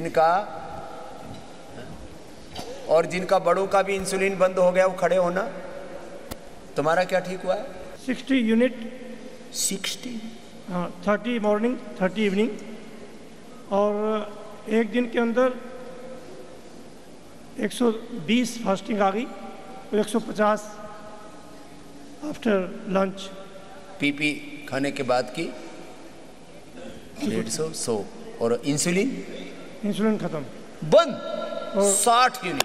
जिनका और जिनका बड़ों का भी इंसुलिन बंद हो गया वो खड़े होना। तुम्हारा क्या ठीक हुआ है? 60 यूनिट। 60? हाँ, 30 मॉर्निंग 30 इवनिंग, और एक दिन के अंदर 120 फास्टिंग आ गई, तो 150 आफ्टर लंच। पीपी खाने के बाद की 150 100। और इंसुलिन खत्म, बंद। 60 unit.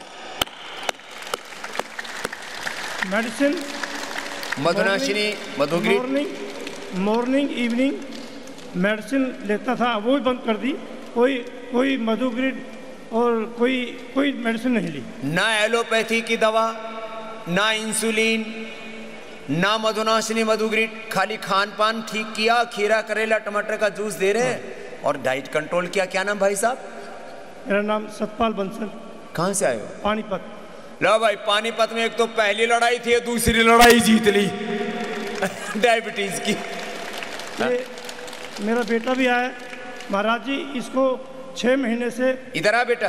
Medicine Madhunashini Madhugrit morning evening medicine लेता था, वो भी बंद कर दी। कोई मधुग्रीट और कोई मेडिसिन नहीं ली। ना एलोपैथी की दवा, ना इंसुलिन, ना मधुनाशिनी मधुग्रीट, खाली खान पान ठीक किया, खीरा करेला टमाटर का जूस दे रहे हैं और डाइट कंट्रोल किया। क्या नाम भाई साहब? मेरा नाम सतपाल बंसल। कहाँ से आए हो? पानीपत। लो भाई, पानीपत में एक तो पहली लड़ाई थी, दूसरी लड़ाई जीत ली डायबिटीज की। मेरा बेटा भी आया महाराज जी, इसको 6 महीने से। इधर आ बेटा,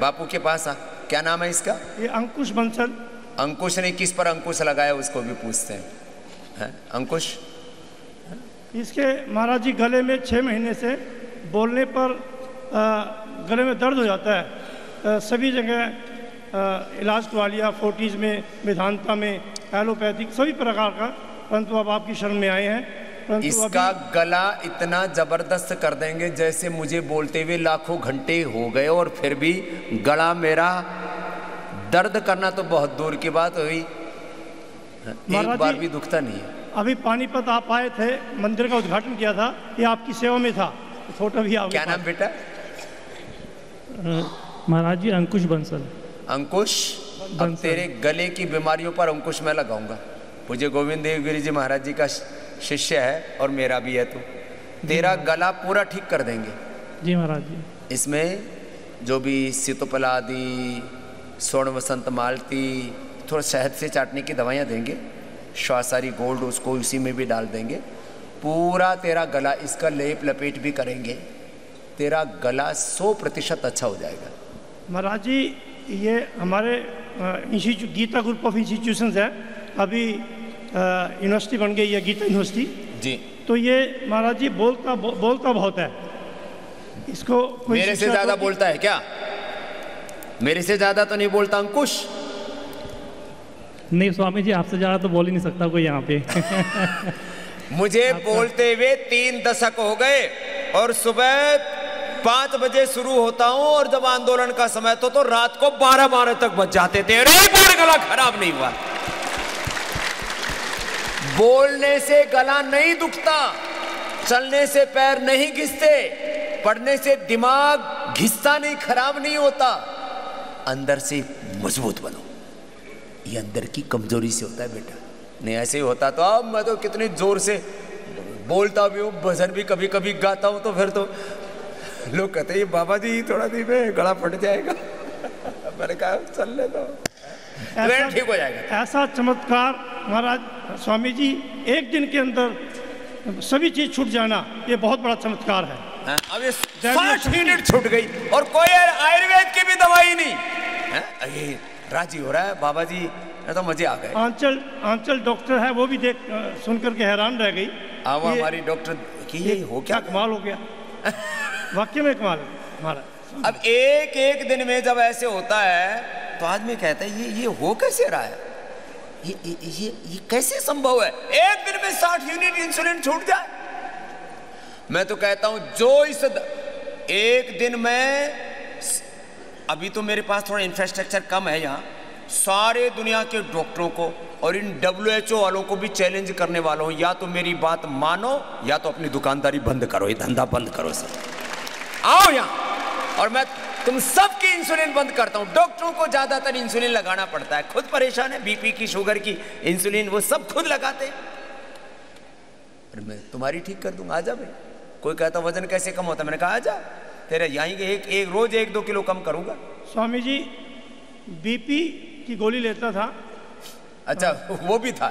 बापू के पास आ। क्या नाम है इसका? ये अंकुश बंसल। अंकुश ने किस पर अंकुश लगाया उसको भी पूछते हैं। अंकुश, इसके महाराज जी गले में 6 महीने से बोलने पर गले में दर्द हो जाता है। सभी जगह इलाज करवा लिया, फोर्टीज़ में, वेदांता में, एलोपैथिक, सभी प्रकार का, परंतु अब आपकी शरण में आए हैं। इसका गला इतना जबरदस्त कर देंगे जैसे मुझे बोलते हुए लाखों घंटे हो गए और फिर भी गला मेरा दर्द करना तो बहुत दूर की बात हुई, एक बार भी दुखता नहीं है। अभी पानीपत आप आए थे, मंदिर का उद्घाटन किया था, ये आपकी सेवा में था, फोटो भी आ। क्या नाम बेटा? महाराज जी अंकुश बंसल। अंकुश, अब तेरे गले की बीमारियों पर अंकुश मैं लगाऊंगा। पूज्य गोविंद देव गिरी जी महाराज जी का शिष्य है और मेरा भी है, तो तेरा गला पूरा ठीक कर देंगे। जी महाराज जी। इसमें जो भी सीतोपला आदि, स्वर्ण वसंत मालती, थोड़ा शहद से चाटने की दवाइयाँ देंगे, श्वासारी गोल्ड उसको उसी में भी डाल देंगे। पूरा तेरा गला, इसका लेप लपेट भी करेंगे, तेरा गला 100% अच्छा हो जाएगा। महाराज जी ये हमारे गीता ग्रुप ऑफ इंस्टीट्यूशंस है, अभी यूनिवर्सिटी बन गई है गीता यूनिवर्सिटी जी। तो ये महाराज जी बोलता बहुत है, इसको मेरे से ज़्यादा बोलता है क्या? मेरे से ज़्यादा तो नहीं बोलता अंकुश? नहीं स्वामी जी, आपसे ज़्यादा तो बोल ही नहीं सकता कोई यहाँ पे मुझे बोलते हुए 3 दशक हो गए और सुबह 5 बजे शुरू होता हूँ और जब आंदोलन का समय तो रात को 12 तक बज जाते थे। अरे बार गला खराब नहीं हुआ। बोलने से गला नहीं दुखता, चलने से पैर नहीं घिसते, पढ़ने से दिमाग घिसता नहीं, खराब नहीं होता। अंदर से मजबूत बनो, ये अंदर की कमजोरी से होता है बेटा। नहीं ऐसे ही होता तो अब मैं तो कितनी जोर से बोलता भी हूँ, भजन भी कभी कभी गाता हूँ, तो फिर तो लोग कहते हैं बाबा जी थोड़ा धीमे, गला फट जाएगा मैंने कहा चल ले तो ठीक हो जाएगा। ऐसा चमत्कार महाराज स्वामी जी, एक दिन के अंदर सभी चीज छूट जाना, ये बहुत बड़ा चमत्कार है। अब ये 60 मिनट छूट गई और कोई आयुर्वेद की भी दवाई नहीं है। ये राजी हो रहा है बाबा जी, तो मजे आ गए। आंचल डॉक्टर है, वो भी देख सुन करके हैरान रह गई। अब हमारी डॉक्टर की ये हो क्या कमाल हो गया वाकई में कमाल महाराज। अब एक दिन में जब ऐसे होता है तो आदमी कहता है ये हो कैसे रहा है, ये कैसे संभव है? एक दिन में 60 यूनिट इंसुलिन छूट जाए। मैं तो कहता हूं जो इस एक दिन में, अभी तो मेरे पास थोड़ा इंफ्रास्ट्रक्चर कम है यहाँ, सारे दुनिया के डॉक्टरों को और इन WHO वालों को भी चैलेंज करने वाला हूं, या तो मेरी बात मानो या तो अपनी दुकानदारी बंद करो, ये धंधा बंद करो। सर आओ यहाँ और मैं तुम सबकी इंसुलिन बंद करता हूं। डॉक्टरों को ज्यादातर इंसुलिन लगाना पड़ता है, खुद परेशान है, बीपी की, शुगर की इंसुलिन वो सब खुद लगाते हैं। मैं तुम्हारी ठीक कर दूंगा, आजा भाई। कोई कहता वजन कैसे कम होता है, मैंने कहा आजा, तेरे यहीं के एक रोज 1-2 किलो कम करूंगा। स्वामी जी बीपी की गोली लेता था, अच्छा वो भी था।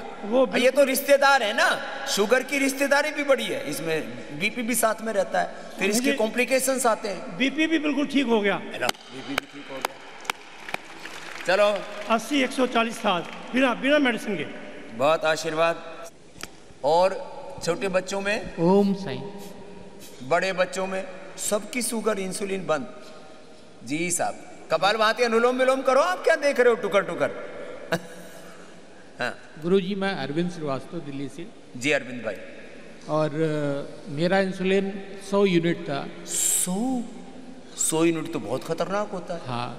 ये तो रिश्तेदार है ना, शुगर की रिश्तेदारी भी बड़ी है, इसमें बीपी भी साथ में रहता है, फिर इसके कॉम्प्लिकेशंस आते हैं। बीपी भी बिल्कुल ठीक हो गया, बीपी भी ठीक हो गया। चलो 80-140 था बिना मेडिसिन के। बहुत आशीर्वाद। और छोटे बच्चों में, ओम साईं, बड़े बच्चों में सबकी शुगर इंसुलिन बंद। जी साहब, कपालभाति अनुलोम विलोम करो। आप क्या देख रहे हो टुकर टुकर? हाँ गुरुजी, मैं अरविंद श्रीवास्तव दिल्ली से। जी अरविंद भाई। और मेरा इंसुलिन 100 यूनिट था। 100 यूनिट तो बहुत खतरनाक होता है। हाँ,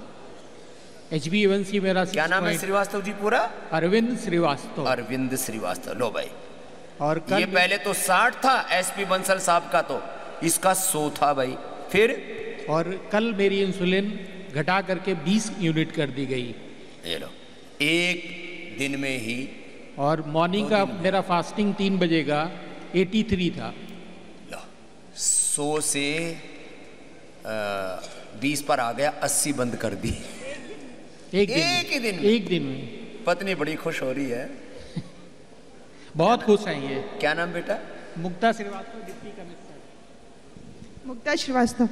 HbA1c मेरा 6 क्या नाम है श्रीवास्तव जी पूरा? अरविंद श्रीवास्तव। अरविंद श्रीवास्तव। लो भाई, और कल ये पहले तो 60 था SP बंसल साहब का, तो इसका 100 था भाई। फिर और कल मेरी इंसुलिन घटा करके 20 यूनिट कर दी गई। ये लो, एक दिन में ही। और मॉर्निंग का मेरा फास्टिंग 3 बजे का 83 था। लो, 100 से 20 पर आ गया, 80 बंद कर दी एक दिन में। पत्नी बड़ी खुश हो रही है। बहुत खुश हैं ये। क्या नाम बेटा? मुक्ता श्रीवास्तव, डिप्टी कमिश्नर। मुक्ता श्रीवास्तव।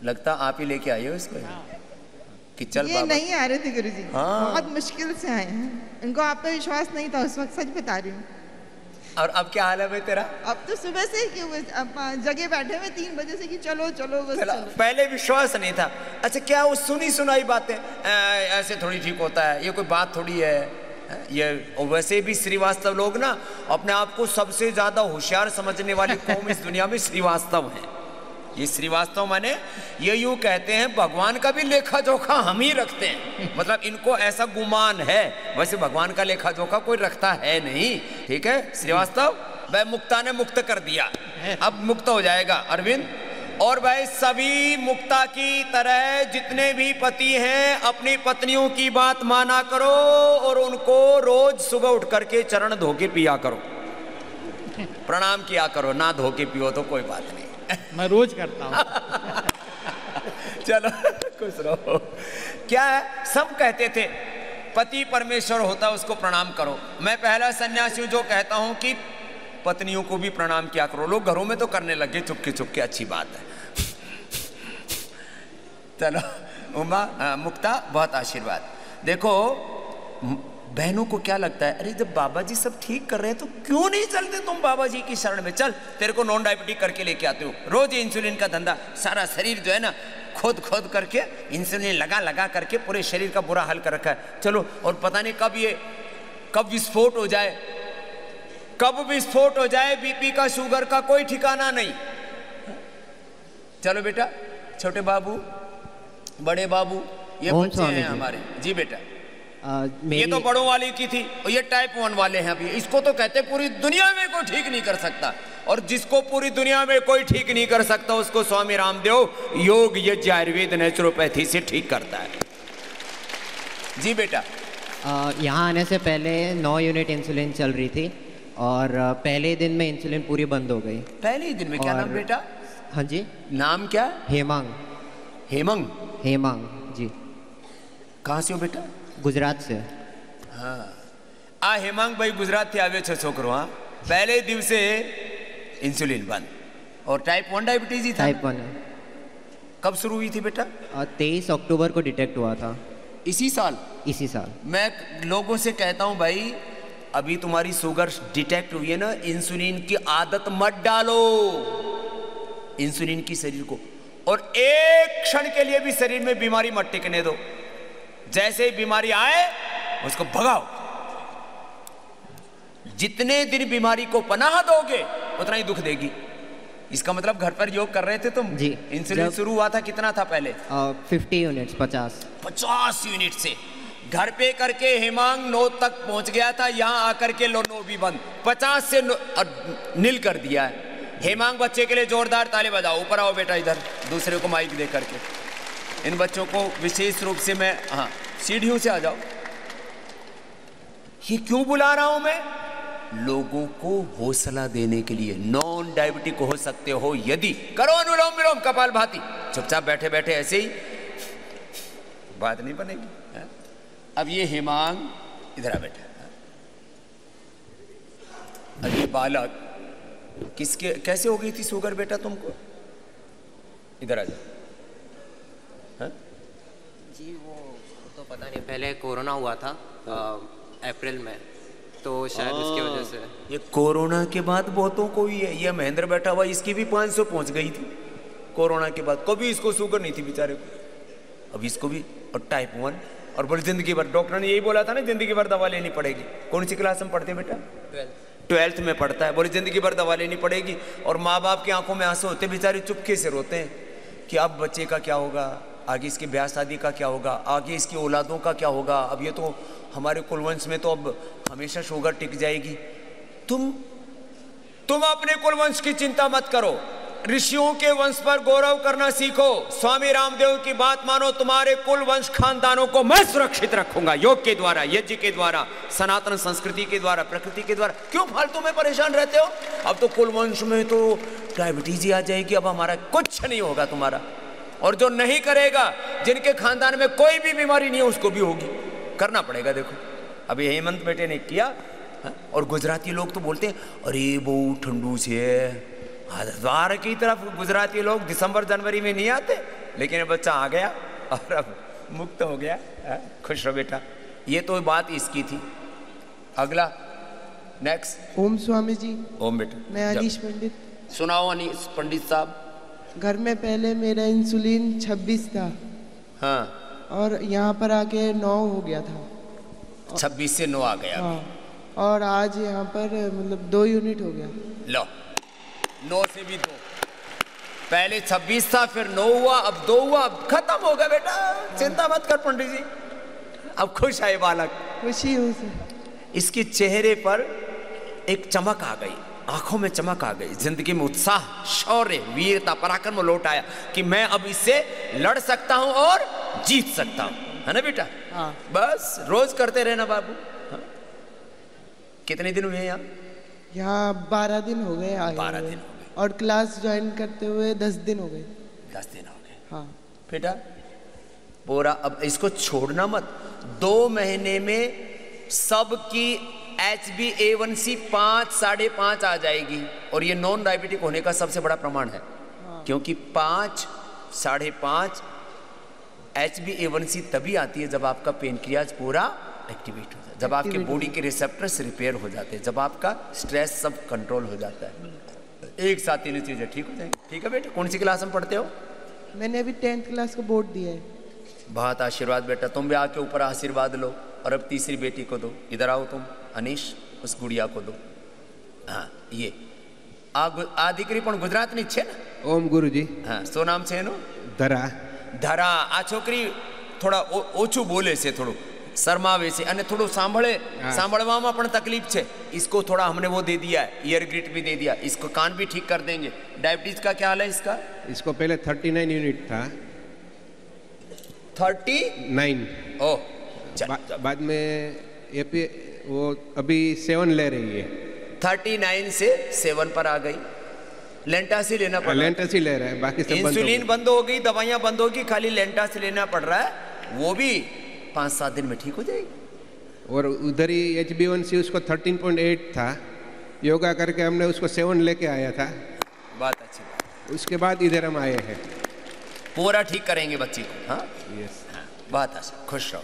लगता आप ही लेके आए हो इसको। कि चल ये बाबा। नहीं आ रहे थे गुरुजी। हाँ। बहुत मुश्किल से आए हैं, इनको आप पे विश्वास नहीं था उस वक्त, सच बता रही हूँ। और अब क्या हाल है भाई तेरा? अब तो सुबह से जगह बैठे हुए 3 बजे से कि चलो चलो बस चलो। पहले विश्वास नहीं था। अच्छा, क्या वो सुनी सुनाई बातें ऐसे थोड़ी ठीक होता है? ये कोई बात थोड़ी है ये। वैसे भी श्रीवास्तव लोग ना अपने आप को सबसे ज्यादा होशियार समझने वाली कौम इस दुनिया में श्रीवास्तव है। ये श्रीवास्तव माने ये यूं कहते हैं भगवान का भी लेखा जोखा हम ही रखते हैं। मतलब इनको ऐसा गुमान है, वैसे भगवान का लेखा जोखा कोई रखता है नहीं। ठीक है श्रीवास्तव भाई, मुक्ता ने मुक्त कर दिया, अब मुक्त हो जाएगा अरविंद। और भाई सभी मुक्ता की तरह जितने भी पति हैं अपनी पत्नियों की बात माना करो और उनको रोज सुबह उठ करके चरण धो के पिया करो, प्रणाम किया करो। ना धो के पियो तो कोई बात नहीं, मैं रोज करता हूँ। चलो खुश रहो। क्या है, सब कहते थे पति परमेश्वर होता उसको प्रणाम करो। मैं पहला सन्यासी जो कहता हूं कि पत्नियों को भी प्रणाम किया करो। लोग घरों में तो करने लगे चुपके चुपके, अच्छी बात है। चलो उमा, मुक्ता बहुत आशीर्वाद। देखो बहनों को क्या लगता है, अरे जब बाबा जी सब ठीक कर रहे हैं तो क्यों नहीं चलते तुम बाबा जी की शरण में? चल तेरे को नॉन डायबिटिक करके लेके आते हो। रोज इंसुलिन का धंधा, सारा शरीर जो है ना खोद खोद करके इंसुलिन लगा लगा करके पूरे शरीर का बुरा हाल कर रखा है। चलो, और पता नहीं कब विस्फोट हो जाए, कब विस्फोट हो जाए। बीपी का शुगर का कोई ठिकाना नहीं। चलो बेटा, छोटे बाबू बड़े बाबू ये बच्चे हैं हमारे। जी बेटा, ये तो बड़ों वाली की थी और ये टाइप 1 वाले हैं अभी। इसको तो कहते पूरी दुनिया में कोई ठीक नहीं कर सकता, और जिसको पूरी दुनिया में कोई ठीक नहीं कर सकता उसको स्वामी रामदेव योग यज्ञ आयुर्वेद नेचुरोपैथी से ठीक करता है। जी बेटा, यहाँ आने से पहले 9 यूनिट इंसुलिन चल रही थी और पहले दिन में इंसुलिन पूरी बंद हो गई। पहले ही दिन में? क्या नाम बेटा? हाँ जी, नाम क्या? हेमांग। हेमांग जी। कहाँ से हो बेटा? गुजरात से। हाँ हेमांग भाई गुजरात थी आवे छो छोकरो। हाँ, पहले दिवसे इंसुलिन बंद और टाइप 1 डायबिटीज ही था। टाइप 1। कब शुरू हुई थी बेटा? 23 अक्टूबर को डिटेक्ट हुआ था। इसी साल? इसी साल। मैं लोगों से कहता हूं भाई, अभी तुम्हारी शुगर डिटेक्ट हुई है ना, इंसुलिन की आदत मत डालो, इंसुलिन की शरीर को, और एक क्षण के लिए भी शरीर में बीमारी मत टिकने दो। जैसे ही बीमारी आए उसको भगाओ। जितने दिन बीमारी को पनाह दोगे उतना ही दुख देगी। इसका मतलब घर पर योग कर रहे थे तुम? जी। इंसुलिन शुरू हुआ था कितना था पहले? 50 यूनिट्स, 50 यूनिट से घर पे करके हेमांग 9 तक पहुंच गया था। यहाँ आकर के लो 9 भी बंद, 50 से नील कर दिया है। हेमांग बच्चे के लिए जोरदार ताली बजाओ। ऊपर आओ बेटा, इधर दूसरे को माइक दे करके। इन बच्चों को विशेष रूप से मैं, हाँ सीढ़ियों से आ जाओ। ये क्यों बुला रहा हूं मैं? लोगों को हौसला देने के लिए। नॉन डायबिटिक हो सकते हो यदि, करो अनुलोम विलोम कपालभाति। चुपचाप बैठे बैठे ऐसे ही बात नहीं बनेगी। अब ये हेमांग इधर आ बेटा। अरे बालक, किसके कैसे हो गई थी शुगर बेटा तुमको? इधर आ जाओ। जी वो तो पता नहीं, पहले कोरोना हुआ था अप्रैल में, तो शायद उसकी वजह से। ये कोरोना के बाद बहुतों को ही है। ये महेंद्र बैठा हुआ, इसकी भी 500 पहुंच गई थी कोरोना के बाद। कभी इसको शुगर नहीं थी बेचारे को, अब इसको भी, और टाइप 1, और बोले जिंदगी भर। डॉक्टर ने यही बोला था ना, जिंदगी भर दवा लेनी पड़ेगी। कौन सी क्लास में पढ़ते बेटा? 12th में पढ़ता है। बोले जिंदगी भर दवा लेनी पड़ेगी। और माँ बाप की आंखों में आंसू होते, बेचारे चुपके से रोते हैं कि अब बच्चे का क्या होगा, आगे इसकी ब्याह शादी का क्या होगा, आगे इसकी औलादों का क्या होगा। अब ये तो हमारे कुलवंश में तो अब हमेशा शुगर टिक जाएगी। तुम अपने कुलवंश की चिंता मत करो, ऋषियों के वंश पर गौरव करना सीखो। स्वामी रामदेव की बात मानो, तुम्हारे कुल वंश खानदानों को मैं सुरक्षित रखूंगा, योग के द्वारा, यज्ञ के द्वारा, सनातन संस्कृति के द्वारा, प्रकृति के द्वारा। क्यों फालतू में परेशान रहते हो? अब तो कुल वंश में तो डायबिटीज ही आ जाएगी, अब हमारा कुछ नहीं होगा तुम्हारा। और जो नहीं करेगा, जिनके खानदान में कोई भी बीमारी नहीं है, उसको भी होगी, करना पड़ेगा। देखो अभी हेमंत बेटे ने किया। और गुजराती लोग तो बोलते हैं अरे बहुत ठंडू से है। हरिद्वार की तरफ गुजराती लोग दिसंबर जनवरी में नहीं आते, लेकिन बच्चा आ गया और अब मुक्त हो गया। खुश रहो बेटा। ये तो बात इसकी थी। अगला नेक्स्ट। ओम स्वामी जी। ओम बेटा। मैं अनीश पंडित। सुनाओ अनीश पंडित साहब। घर में पहले मेरा इंसुलिन 26 था। हाँ। और यहाँ पर आके 9 हो गया था। 26 से 9 आ गया। हाँ। और आज यहाँ पर मतलब 2 यूनिट हो गया। लो 9 से भी 2, पहले 26 था, फिर 9 हुआ, अब 2 हुआ, अब खत्म हो गया बेटा। चिंता मत कर पंडित जी, अब खुश है बालक। खुशी हो सर। इसके चेहरे पर एक चमक आ गई, आंखों में चमक आ गई, जिंदगी में उत्साह, शौर्य, वीरता, पराक्रम लौट आया कि मैं अब इससे लड़ सकता हूं और जीत सकता हूं, है ना बेटा? हाँ। बस रोज करते रहना बाबू। हाँ? कितने दिन हुए यहाँ 12 दिन हो गए आए 12 दिन हो गए। और क्लास ज्वाइन करते हुए 10 दिन हो गए। 10 दिन हो गए। हाँ बेटा पूरा, अब इसको छोड़ना मत। 2 महीने में सबकी HbA1c 5, 5.5 आ जाएगी। और ये नॉन डायबिटिक होने का सबसे बड़ा प्रमाण है। हाँ। क्योंकि 5, 5.5 HbA1c तभी आती है जब आपका पेनक्रियाज पूरा एक्टिवेट हो जाए, जब आपके बॉडी के रिसेप्टर्स रिपेयर हो जाते हैं, जब आपका स्ट्रेस सब कंट्रोल हो जाता है। एक साथ तीनों चीजें ठीक हो जाएंगी। ठीक है बेटा। कौन सी क्लास में पढ़ते हो? मैंने अभी 10th क्लास का बोर्ड दिया है। बहुत आशीर्वाद बेटा, तुम भी आके ऊपर आशीर्वाद लो। और अब तीसरी बेटी को दो। इधर आओ तुम अनीश, उस गुड़िया को दो। हाँ ये आ दीकरी पण गुजरातनी छे ने? ओम गुरुजी। हाँ શું નામ છે એનું? ધરા. ધરા. આ છોકરી થોડા ઓછું બોલે છે, થોડું शर्मावे से, અને થોડું સાંભળવામાં પણ તકલીફ છે। इसको थोड़ा हमने वो दे दिया है, ईयर ग्रिट भी दे दिया, इसको कान भी ठीक कर देंगे। डायबिटीज का क्या हाल है इसका? इसको पहले 39 यूनिट था। 39? ओह। बाद में एपी वो अभी 7 ले रही है। 39 से 7 पर आ गई। लेंटासी लेना पड़ रहा है। लेंटासी ले रहा है, बाकी सब इंसुलिन बंद हो गई, दवाइयां बंद होगी, खाली लेंटासी लेना पड़ रहा है। वो भी 5-7 दिन में ठीक हो जाएगी। और उधर ही HbA1c उसको 13.8 था। योगा करके हमने उसको 7 लेके आया था। बात अच्छी बात। उसके बाद इधर हम आए हैं। पूरा ठीक करेंगे बच्ची को। हाँ यस। हाँ, बात अच्छा, खुश रहो।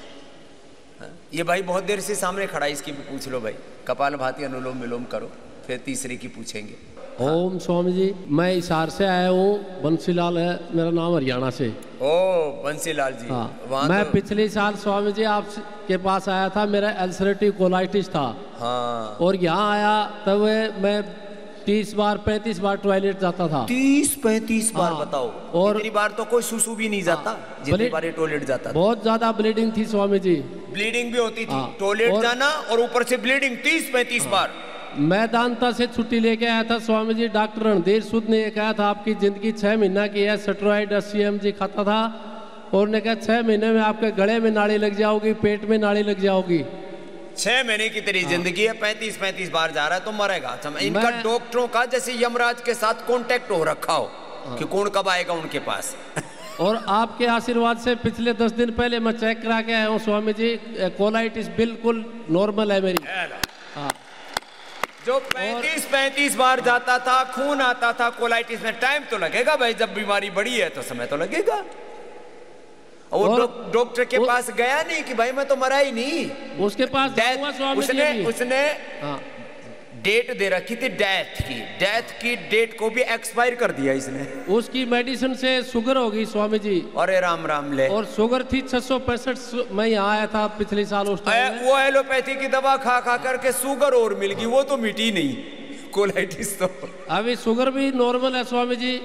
हाँ? ये भाई बहुत देर से सामने खड़ा है, इसकी भी पूछ लो भाई। कपालभाति अनुलोम विलोम करो, फिर तीसरे की पूछेंगे। ओम स्वामी जी, मैं हिसार से आया हूँ। बंसीलाल है मेरा नाम, हरियाणा से। ओ बंसीलाल जी। हाँ। मैं पिछले साल स्वामी जी आपके पास आया था, मेरा अल्सरेटिव कोलाइटिस था। हाँ। और यहाँ आया तब मैं 30 बार 35 बार टॉयलेट जाता था। 30-35 बार? हाँ। बताओ। और इतनी बार तो कोई सुसु भी नहीं जाता। हाँ। जितनी बार टॉयलेट जाता था। बहुत ज्यादा ब्लीडिंग थी स्वामी जी। ब्लीडिंग भी होती थी। हाँ। टॉयलेट जाना और ऊपर से ब्लीडिंग 30-35 बार। मैं दांता से छुट्टी लेके आया था स्वामी जी। डॉक्टर रणधीर सूद ने कहा था आपकी जिंदगी 6 महीना की है। स्टेरॉइड 80 mg खाता था और ने कहा 6 महीने में आपके गले में नाड़ी लग जाओगी, पेट में नाड़ी लग जाओगी। 6 महीने की तेरी जिंदगी है, 35-35 बार जा रहा है तो मरेगा। इनका डॉक्टरों का जैसे यमराज के साथ कांटेक्ट हो रखा हो कि कौन कब आएगा उनके पास। और आपके आशीर्वाद से पिछले 10 दिन पहले मैं चेक करा के आया हूँ स्वामी जी, कोलाइटिस बिल्कुल नॉर्मल है मेरी। हाँ। जो 35 बार जाता था, खून आता था कोलाइटिस में, टाइम तो लगेगा भाई, जब बीमारी बड़ी है तो समय तो लगेगा। और डॉक्टर के पास गया नहीं कि भाई मैं तो मरा ही नहीं, उसके पास उसने डेट दे रखी थी डेथ की डेट को भी एक्सपायर कर दिया इसने। उसकी मेडिसिन से शुगर हो गई स्वामी जी। अरे राम राम ले। और शुगर थी 665, मैं यहाँ आया था पिछले साल उस टाइम। वो एलोपैथी की दवा खा खा करके शुगर और मिल गई, वो तो मिटी नहीं कोलाइटिस तो। अभी शुगर भी नॉर्मल है स्वामी जी,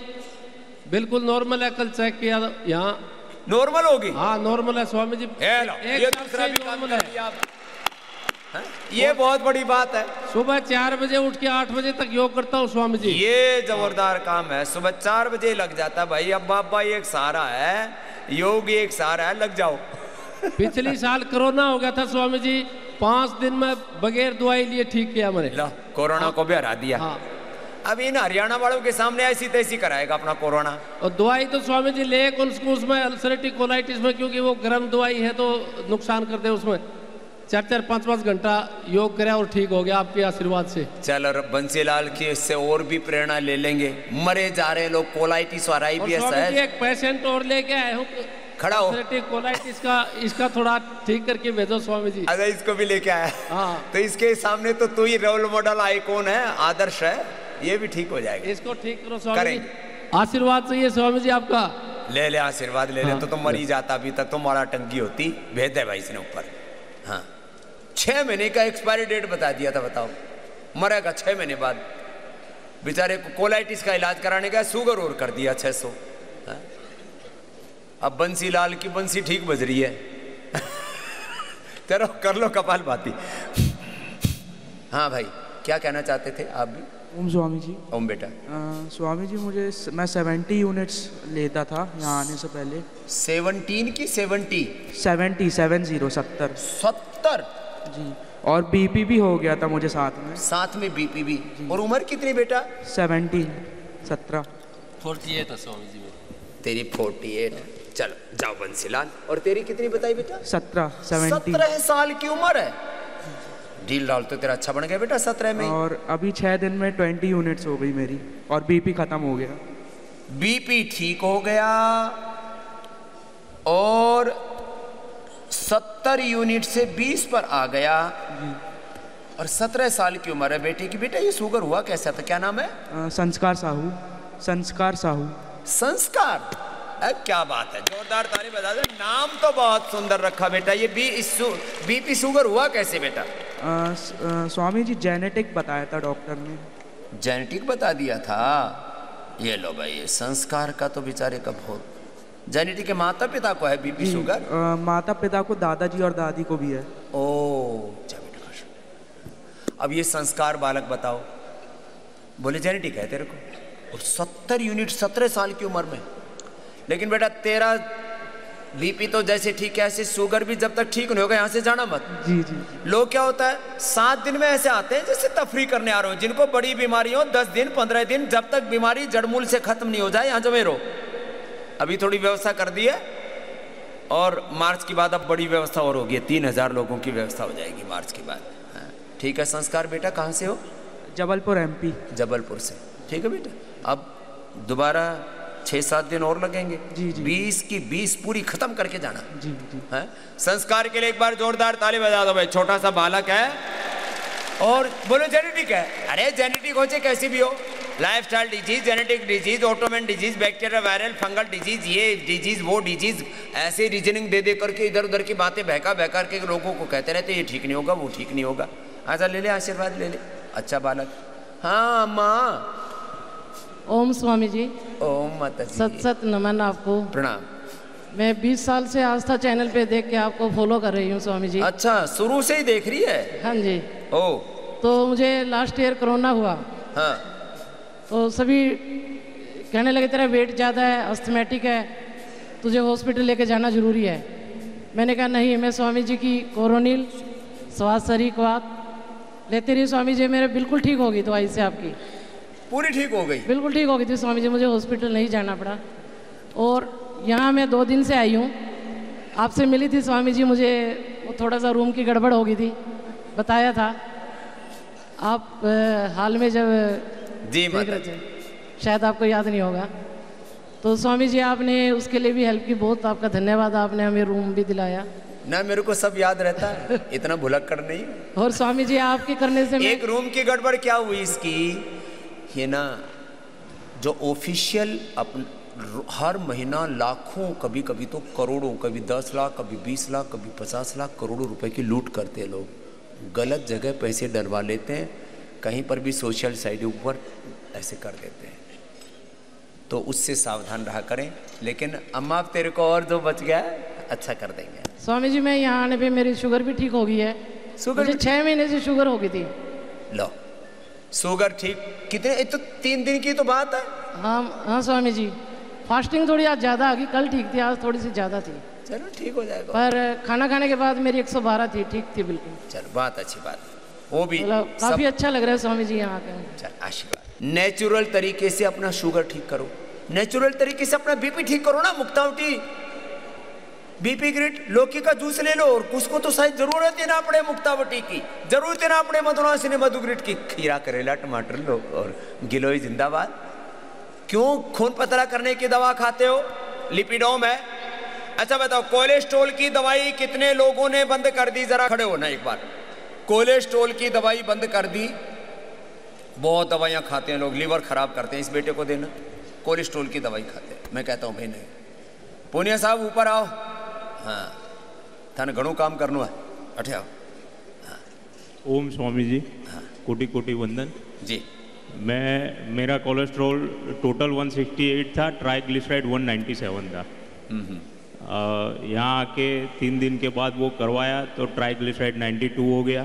बिल्कुल नॉर्मल है, कल चेक किया यहाँ नॉर्मल होगी। हाँ नॉर्मल है स्वामी जी, एक दूसरा भी नॉर्मल है। ये बहुत बड़ी बात है। सुबह 4 बजे उठ के 8 बजे तक योग करता हूँ स्वामी जी। ये जोरदार काम है, सुबह 4 बजे लग जाता भाई। अब बाबा एक सहारा है, योग एक सहारा है, लग जाओ। पिछली साल कोरोना हो गया था स्वामी जी, 5 दिन में बगैर दवाई लिए ठीक किया मैंने। कोरोना को भी हरा दिया। हाँ। अब इन हरियाणा वालों के सामने ऐसी तैसी कराएगा अपना कोरोना। और दवाई तो स्वामी जी ले उसमें अल्सरेटिव कोलाइटिस में, क्योंकि वो गर्म दवाई है तो नुकसान कर दे, उसमें 4-4, 5-5 घंटा योग करे और ठीक हो गया आपके आशीर्वाद से। चल बंसीलाल की इससे और भी प्रेरणा ले लेंगे, मरे जा रहे लोग कोलाइटिस और IBS है। एक पेशेंट और लेके आए हूँ, खड़ा हो। कोलाइटिस का इसका थोड़ा ठीक करके भेजो स्वामी जी। अगर इसको भी लेके आया हाँ, तो इसके सामने तो तू ही रोल मॉडल आइकॉन है, आदर्श है, ये भी ठीक हो जाएगा। इसको ठीक करो स्वामी जी, आशीर्वाद चाहिए स्वामी जी आपका। ले आशीर्वाद ले ले। तो तुम मरी जाता, अभी तक तो मारा टंकी होती। भेज दे भाई इसने ऊपर। हाँ 6 महीने का एक्सपायरी डेट बता दिया था, बताओ मरेगा 6 महीने बाद। बेचारे को कोलाइटिस का इलाज कराने का शुगर और कर दिया 600। अब बंसीलाल की बंसी ठीक बज रही है। चलो कर लो कपाल भाती। हाँ भाई क्या कहना चाहते थे आप भी? ओम स्वामी जी। ओम बेटा। स्वामी जी मैं 70 यूनिट्स लेता था यहाँ आने से पहले। 17 की 70 70 जी। और BP भी हो गया था मुझे साथ में BP भी। और उम्र कितनी बेटा? 17 48 है स्वामी जी। तेरी 48। चलो जाओ बंसीलाल। और तेरी कितनी बताई बेटा? 17 साल की उम्र है। डील डाल तो तेरा अच्छा बन गया बेटा 17 में। और अभी 6 दिन में 20 यूनिट्स हो गई मेरी, और BP खत्म हो गया। BP ठीक हो गया और 70 यूनिट से 20 पर आ गया। और 17 साल की उम्र है बेटे की। बेटा ये शुगर हुआ कैसा था, क्या नाम है? संस्कार साहू। संस्कार, क्या बात है, जोरदार ताली बजा दो। नाम तो बहुत सुंदर रखा बेटा। ये BP शुगर हुआ कैसे बेटा? स्वामी जी जेनेटिक बताया था डॉक्टर ने। जेनेटिक बता दिया था? ये लो भाई, ये संस्कार का तो बेचारे का बहुत। जेनेटिक के माता पिता को है BP शुगर? माता पिता को, दादाजी और दादी को भी है। ओ अब ये संस्कार बालक बताओ, बोले जेनेटिक है तेरे को, और 70 यूनिट 17 साल की उम्र में। लेकिन बेटा तेरा BP तो जैसे ठीक है, ऐसे शुगर भी जब तक ठीक नहीं होगा यहाँ से जाना मत। जी। लोग क्या होता है 7 दिन में ऐसे आते हैं जैसे तफरी करने आ रहे हो, जिनको बड़ी बीमारी हो 10 दिन 15 दिन, जब तक बीमारी जड़मूल से खत्म नहीं हो जाए यहाँ जमे रहो। अभी थोड़ी व्यवस्था कर दी है और मार्च के बाद अब बड़ी व्यवस्था और होगी, 3000 लोगों की व्यवस्था हो जाएगी मार्च के बाद। ठीक है संस्कार बेटा, कहाँ से हो? जबलपुर MP। जबलपुर से, ठीक है बेटा। अब दोबारा 6-7 दिन और लगेंगे। जी। 20 की 20 पूरी खत्म करके जाना। जी। है? संस्कार के लिए एक बार जोरदार ताली बजा दो भाई। छोटा सा बालक है और बोलो जेनेटिक है। अरे जेनेटिक हो चाहे कैसी भी हो, lifestyle disease, genetic disease, autoimmune disease, bacteria, viral, fungal disease, ये डिजीज वो डिजीज, ऐसे रीजनिंग दे करके इधर उधर की बातें बहका के लोगों को कहते रहते ये ठीक नहीं होगा, वो ठीक नहीं होगा। आजा ले ले आशीर्वाद ले ले। अच्छा बालक। हाँ माँ। ओम स्वामी जी। ओम माता जी। सत नमन आपको। प्रणाम। मैं 20 साल से आस्था चैनल पे देख के आपको फॉलो कर रही हूँ स्वामी जी। अच्छा, शुरू से ही देख रही है? हाँ जी। ओ। तो मुझे लास्ट ईयर कोरोना हुआ। हाँ। तो सभी कहने लगे तेरा वेट ज़्यादा है, अस्थमेटिक है, तुझे हॉस्पिटल लेके जाना जरूरी है। मैंने कहा नहीं, मैं स्वामी जी की कोरोनिल स्वाद शरीक बात लेते रही स्वामी जी, मेरे बिल्कुल ठीक होगी दवाई से आपकी। पूरी ठीक हो गई? बिल्कुल ठीक हो गई थी स्वामी जी, मुझे हॉस्पिटल नहीं जाना पड़ा। और यहाँ मैं 2 दिन से आई हूँ। आपसे मिली थी स्वामी जी, मुझे वो थोड़ा सा रूम की गड़बड़ हो गई थी, बताया था आप हाल में जब जी देख रहे थे, शायद आपको याद नहीं होगा। तो स्वामी जी आपने उसके लिए भी हेल्प की, बहुत आपका धन्यवाद। आपने हमें रूम भी दिलाया ना, मेरे को सब याद रहता है, इतना भुलक्कड़ नहीं। और स्वामी जी आपके करने से एक रूम की गड़बड़ क्या हुई इसकी, ये ना जो ऑफिशियल हर महीना लाखों, कभी कभी तो करोड़ों, कभी 10 लाख, कभी 20 लाख, कभी 50 लाख, करोड़ों रुपए की लूट करते हैं लोग। गलत जगह पैसे डलवा लेते हैं, कहीं पर भी सोशल साइड ऊपर ऐसे कर देते हैं, तो उससे सावधान रहा करें। लेकिन अम्मा अब तेरे को और जो बच गया अच्छा कर देंगे। स्वामी जी मैं यहाँ आने पे मेरी शुगर भी ठीक हो गई है। मुझे 6 महीने से शुगर हो गई थी। लो शुगर ठीक, कितने, तो 3 दिन की तो बात है। हाँ हाँ स्वामी जी, फास्टिंग थोड़ी आज ज़्यादा आ गई, कल ठीक थी, आज थोड़ी सी ज़्यादा थी। चलो ठीक हो जाएगा। पर खाना खाने के बाद मेरी 112 थी, ठीक थी बिल्कुल। चलो बात अच्छी बात, वो भी काफ़ी अच्छा लग रहा है स्वामी जी यहाँ आकर। चल आशीर्वाद। नेचुरल तरीके से अपना शुगर ठीक करो, नेचुरल तरीके से अपना बीपी ठीक करो ना। मुक्तावटी बीपी ग्रिट लौकी का जूस ले लो, और उसको तो शायद जरूरत ही ना पड़े मुक्तावटी की, जरूरत ही ना पड़े मधुरासी ने मधु ग्रिट की। खीरा करेला टमाटर लो और गिलोय जिंदाबाद। क्यों खून पतला करने की दवा खाते हो, लिपिडोम है। अच्छा बताओ, कोलेस्ट्रॉल की दवाई कितने लोगों ने बंद कर दी? जरा खड़े हो ना एक बार। कोलेस्ट्रॉल की दवाई बंद कर दी। बहुत दवाइयां खाते हैं लोग, लीवर खराब करते हैं। इस बेटे को देना, कोलेस्ट्रॉल की दवाई खाते हैं। मैं कहता हूं भाई नहीं। पूनिया साहब ऊपर आओ। हाँ थाने घणों काम करना है, अठे आओ। हाँ। ओम स्वामी जी। हाँ। कोटि कोटि वंदन जी। मेरा कोलेस्ट्रॉल टोटल 168 था, ट्राइग्लिसराइड 197 था। यहाँ आके 3 दिन के बाद वो करवाया तो ट्राइग्लिसराइड 92 हो गया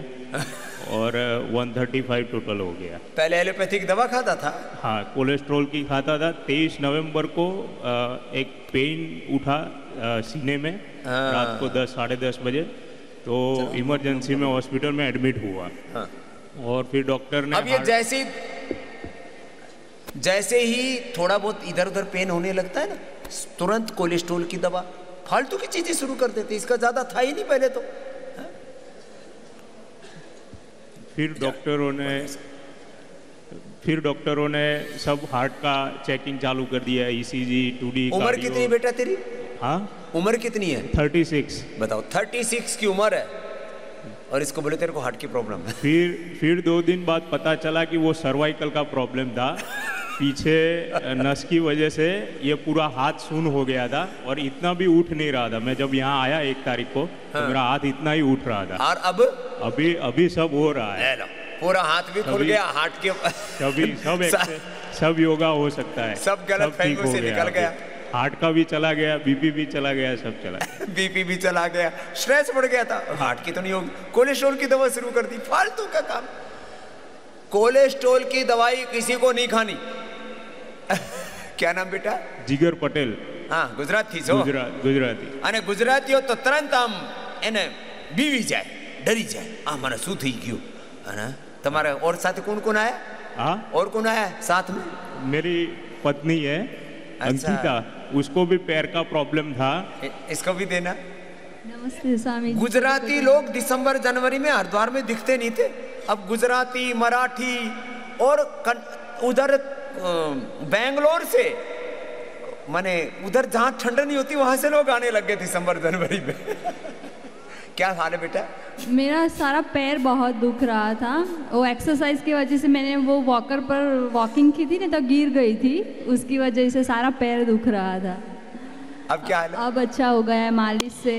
और 135 टोटल हो गया। पहले एलोपैथिक दवा खाता था? हाँ कोलेस्ट्रॉल की खाता था। 23 नवंबर को एक पेन उठा सीने में रात को 10 साढ़े 10 बजे, तो इमरजेंसी में हॉस्पिटल में एडमिट हुआ। हाँ। और फिर डॉक्टर ने अब ये जैसे ही थोड़ा बहुत इधर उधर पेन होने लगता है ना, तुरंत कोलेस्ट्रॉल की दवा, फालतू की चीजें शुरू कर देते। इसका ज्यादा था ही नहीं पहले तो। फिर डॉक्टरों ने सब हार्ट का चेकिंग चालू कर दिया, ECG 2D। उम्र कितनी बेटा तेरी? हाँ उम्र कितनी है? 36। बताओ 36 की उम्र है और इसको बोले तेरे को हार्ट की प्रॉब्लम है। फिर 2 दिन बाद पता चला कि वो सर्वाइकल का प्रॉब्लम था, पीछे नस की वजह से ये पूरा हाथ सुन्न हो गया था और इतना भी उठ नहीं रहा था। मैं जब यहाँ आया 1 तारीख को तो मेरा हाथ इतना ही उठ रहा था। और अब अभी सब हो रहा है, पूरा हाथ भी खुल गया, हार्ट के सब योगा हो सकता है, सब गलत फहमी से निकल गया। हार्ट का भी चला गया, बीपी भी चला गया, सब चला गया। बीपी भी चला गया, स्ट्रेस बढ़ गया था, हार्ट की तो नहीं होगी। कोलेस्ट्रॉल की दवा शुरू कर दी, फालतू का काम। कोलेस्ट्रॉल की दवाई किसी को नहीं खानी। क्या नाम बेटा? जिगर पटेल। हाँ गुजराती छो? गुजराती। અને ગુજરાતીઓ તો તરત આમ એને બીવી જાય, ડરી જાય, આ મને શું થઈ ગયું। અને તમારે और साथ कौन कौन आया? हाँ और कौन आया साथ में? मेरी पत्नी है अंकिता, उसको भी पैर का प्रॉब्लम था। इसको भी देना। नमस्ते स्वामी जी। गुजराती लोग दिसंबर जनवरी में हरिद्वार में दिखते नहीं थे। अब गुजराती, मराठी और उधर बेंगलोर से, माने उधर जहां ठंड नहीं होती वहां से लोग आने लग गए दिसंबर जनवरी में। क्या हाल है बेटा? मेरा सारा पैर बहुत दुख रहा था, वो एक्सरसाइज की वजह से। मैंने वो वॉकर पर वॉकिंग की थी ना, तो गिर गई थी, उसकी वजह से सारा पैर दुख रहा था। अब क्या हाल है? अब अच्छा हो गया है मालिश से।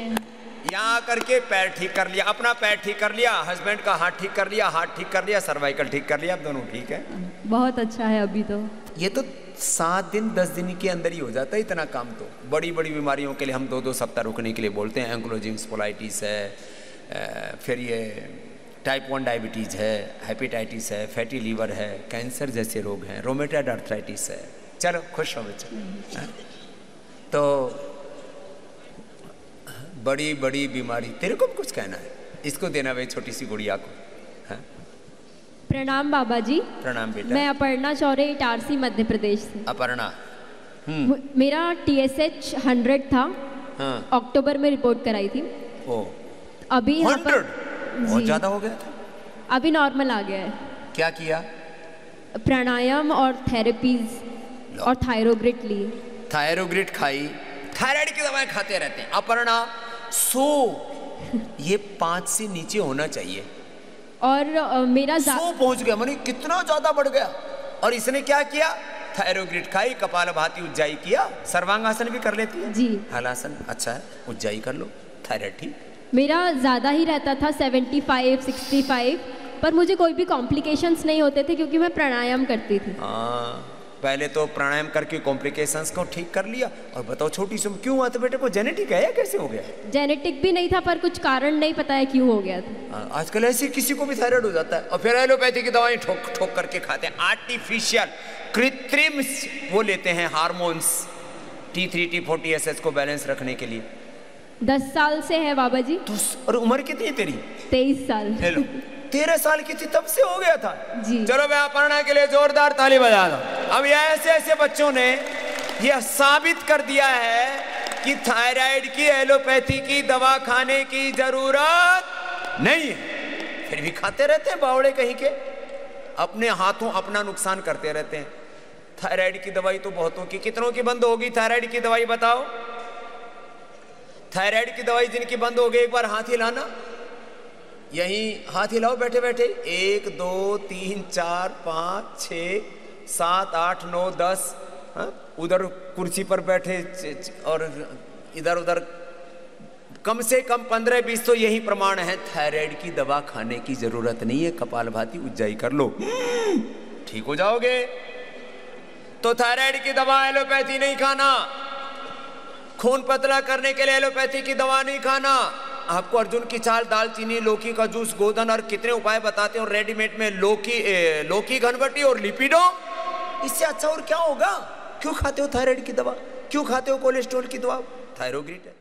यहाँ करके पैर ठीक कर लिया, अपना पैर ठीक कर लिया, हस्बैंड का हाथ ठीक कर लिया, हाथ ठीक कर लिया, सर्वाइकल ठीक कर लिया, अब दोनों ठीक है। बहुत अच्छा है अभी तो। ये तो 7 दिन 10 दिन के अंदर ही हो जाता है इतना काम। तो बड़ी बड़ी बीमारियों के लिए हम 2-2 सप्ताह रुकने के लिए बोलते हैं। एंक्लोजिंग स्पोलाइटिस है, फिर ये टाइप 1 डायबिटीज़ है, हेपेटाइटिस है, फैटी लीवर है, कैंसर जैसे रोग हैं, रोमेटॉइड आर्थराइटिस है। चलो खुश हो बच्चा। तो बड़ी बड़ी बीमारी, तेरे को भी कुछ कहना है? इसको देना भाई छोटी सी गुड़िया को। हाँ? प्रणाम बाबा जी। प्रणाम बेटा। मैं अपर्णा चौरे, इटारसी मध्य प्रदेश से। अपर्णा मेरा TSH 100 था। हाँ। अक्टूबर में रिपोर्ट कराई थी। ओ, अभी यहाँ पर 100 बहुत ज्यादा हो गया था। अभी नॉर्मल आ गया है। क्या किया? प्राणायाम और थेरेपीज और थायरोग्रिड ली। थायरोग्रिड खाई, थायराइड की दवाएं खाते रहते हैं। अपर्णा ये 5 से नीचे होना चाहिए। और मेरा 100 पहुंच गया, माने कितना ज्यादा बढ़ गया। और इसने क्या किया? थायरोग्रिड खाई, कपालभाति उज्जाई किया, सर्वांगासन भी कर लेती है जी। हलासन अच्छा है, उज्जाई कर लो, थायराइड ठीक। मेरा ज़्यादा ही रहता था 75 65, पर मुझे कोई भी कॉम्प्लिकेशंस नहीं होते थे क्योंकि मैं प्राणायाम करती थी। हाँ, पहले तो प्राणायाम करके कॉम्प्लिकेशंस को ठीक कर लिया। और बताओ छोटी सी क्यों हुआ था बेटे को? जेनेटिक है या कैसे हो गया? जेनेटिक भी नहीं था, पर कुछ कारण नहीं पता है क्यों हो गया था। आजकल ऐसे किसी को भी थायराइड हो जाता है और फिर एलोपैथी की दवाएं ठोक ठोक करके खाते हैं। आर्टिफिशियल कृत्रिम वो लेते हैं हार्मोन्स T3 T40 SS को बैलेंस रखने के लिए। 10 साल से है बाबा जी। और उम्र कितनी है तेरी? 23 साल। हेलो, 13 साल की थी तब से हो गया था जी। चलो मैं अपर्णा के लिए जोरदार ताली बजा दो। अब ये ऐसे ऐसे बच्चों ने यह साबित कर दिया है कि थायराइड की एलोपैथी की दवा खाने की जरूरत नहीं है, फिर भी खाते रहते हैं बावड़े कहीं के, अपने हाथों अपना नुकसान करते रहते हैं। थायराइड की दवाई तो बहुतों की, कितनों की बंद होगी थायराइड की दवाई बताओ? थायराइड की दवाई जिनकी बंद हो गई एक बार हाथ हिलाना, यहीं हाथ हिलाओ बैठे बैठे। 1 2 3 4 5 6 7 8 9 10। उधर कुर्सी पर बैठे और इधर उधर कम से कम 15-20 तो यही प्रमाण है थायराइड की दवा खाने की जरूरत नहीं है। कपालभाति उज्जाई कर लो, ठीक हो जाओगे। तो थायराइड की दवा एलोपैथी नहीं खाना, खून पतला करने के लिए एलोपैथी की दवा नहीं खाना। आपको अर्जुन की चाल, दालचीनी, लौकी का जूस, गोधन और कितने उपाय बताते हैं। और रेडीमेड में लौकी घनवटी और लिपिडो, इससे अच्छा और क्या होगा? क्यों खाते हो थायराइड की दवा? क्यों खाते हो कोलेस्ट्रॉल की दवा? थायरोग्रिड है।